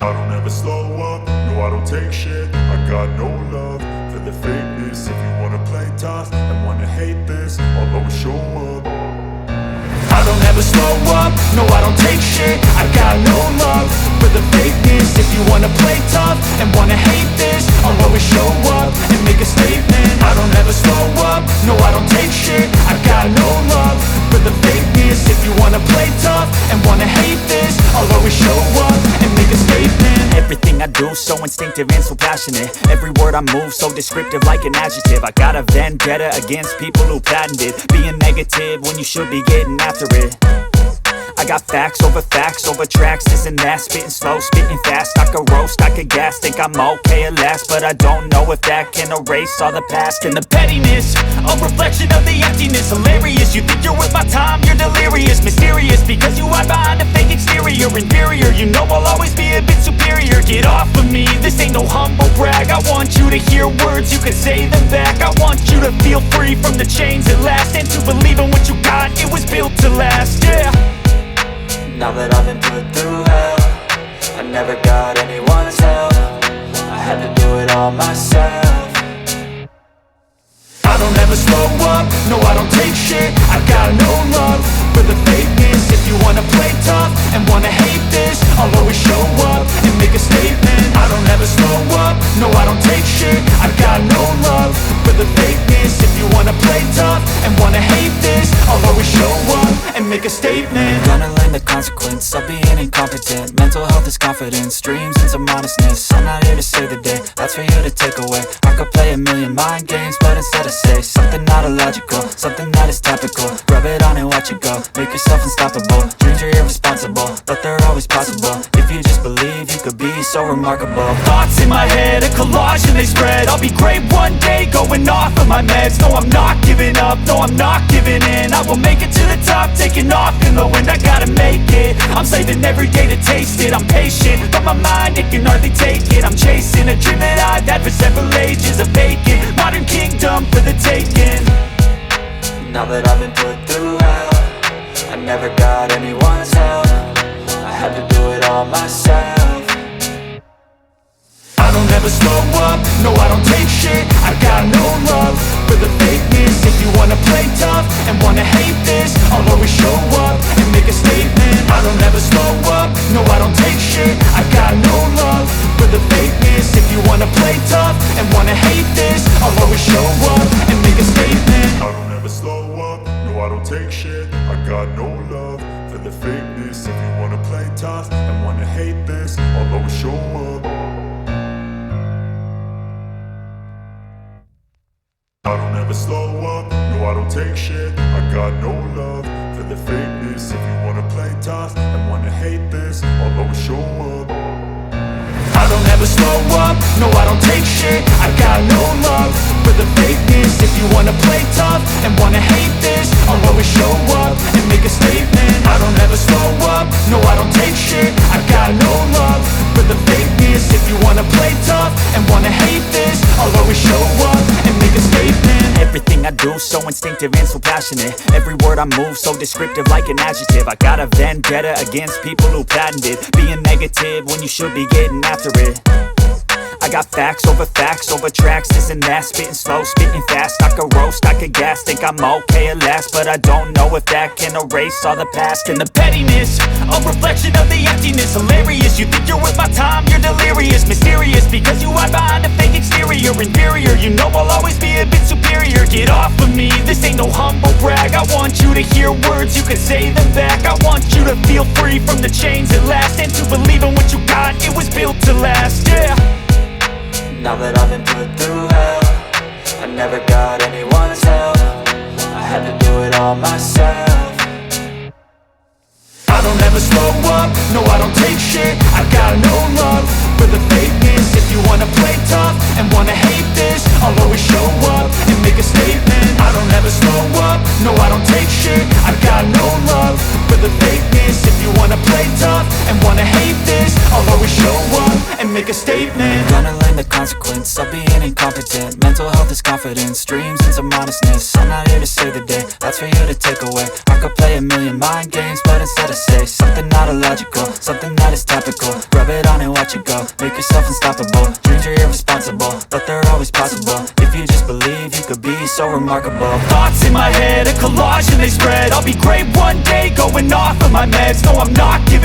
I don't ever slow up, no I don't take shit. I got no love for the fakeness. If you wanna play tough and wanna hate this, I'll always show up. I don't ever slow up, no I don't take shit. I got no love for the fakeness. If you wanna play tough and wanna hate this, I'll always show up and make a statement. I don't ever slow up, no I don't take shit. I got no love for the fakeness. If you wanna play tough and wanna hate this, I'll always show up and make a statement. Everything I do so instinctive and so passionate. Every word I move so descriptive like an adjective. I got a vendetta against people who patented being negative when you should be getting after it. I got facts over tracks, this and that. Spitting slow, spitting fast. I could roast, I could gas. Think I'm okay at last, but I don't know if that can erase all the past. And the pettiness, a reflection of the emptiness. Hilarious, you think you're worth my time, you're delirious. Mysterious, because you hide behind a fake exterior. Inferior, you know I'll always be a bit superior. Get off of me, this ain't no humble brag. I want you to hear words, you can say them back. I want you to feel free from the chains at last, and to believe in what you got, it was built to last, yeah. Now that I've been put through hell, I never got anyone's help. I had to do it all myself. I don't ever slow up, no I don't take shit. I got no love for the fakeness. If you wanna play tough and wanna hate this, I'll always show up and make a statement. I don't ever slow up, no I don't take shit. I got no love for the fakeness. If you wanna play tough and wanna hate this, I'll always show up and make a statement. Gonna learn the consequence of being incompetent. Mental health is confidence, dreams and some modestness. I'm not here to save the day, that's for you to take away. I could play a million mind games, but instead I say something not illogical, something that is topical. Rub it on and watch it go, make yourself unstoppable. Dreams are irresponsible, but they're always possible. If you just believe, you could be so remarkable. Thoughts in my head, a collage and they spread. I'll be great one day, going off of my meds. No, I'm not giving up, no, I'm not giving in. I will make it to the top, taking off in the wind. I gotta make it, I'm saving every day to taste it. I'm patient, but my mind, it can hardly take it. I'm chasing a dream that I've had for several ages. A vacant, modern kingdom for the taking. Now that I've been put through hell, I never got anyone's help. I had to do it all myself. I don't ever slow up, no I don't take shit. I got no love for the fakeness. If you wanna play tough and wanna hate this, I'll always show up and make a statement. I don't ever slow up, no I don't take shit. I got no love for the fakeness. If you wanna play tough and wanna hate this, I'll always show up and make a statement. I don't ever slow up, no I don't take shit. I got no love for the fakeness. If you wanna play tough and wanna hate this, I'll always show up. I don't ever slow up, no I don't take shit. I got no love for the fakeness. If you wanna play tough and wanna hate this, I'll always show up. I don't ever slow up, no I don't take shit. I got no love for the fakeness. If you wanna play tough and wanna hate this, I'll always show up and make a statement. I don't ever slow up, no I don't take shit. I got no love for the fakeness. If you wanna play tough and wanna hate this, I'll always show up and make a statement. Everything I do so instinctive and so passionate. Every word I move so descriptive like an adjective. I got a vendetta against people who patented being negative when you should be getting after it. I got facts over tracks, this and that. Spitting slow, spitting fast. I could roast, I could gas. Think I'm okay at last, but I don't know if that can erase all the past. And the pettiness, a reflection of the emptiness. Hilarious, you think you're worth my time, you're delirious. Mysterious, because you hide behind a fake exterior. Inferior, you know I'll always be a bit superior. Get off of me, this ain't no humble brag. I want you to hear words, you can say them back. I want you to feel free from the chains at last, and to believe in what you got, it was built to last, yeah. Now that I've been put through hell, I never got anyone's help. I had to do it all myself. I don't ever slow up, no I don't take shit. I got no love for the fakeness. If you wanna play tough and wanna hate this, I'll always show up and make a statement. I don't ever slow up, no I don't take shit. I got no love for the fakeness. If you wanna play tough and wanna hate this, make a statement. Gonna learn the consequence of being incompetent. Mental health is confidence, dreams into modestness. I'm not here to save the day, that's for you to take away. I could play a million mind games, but instead I say something not illogical, something that is topical. Rub it on and watch it go, make yourself unstoppable. Dreams are irresponsible, but they're always possible. If you just believe, you could be so remarkable. Thoughts in my head, a collage and they spread. I'll be great one day, going off of my meds. No, I'm not giving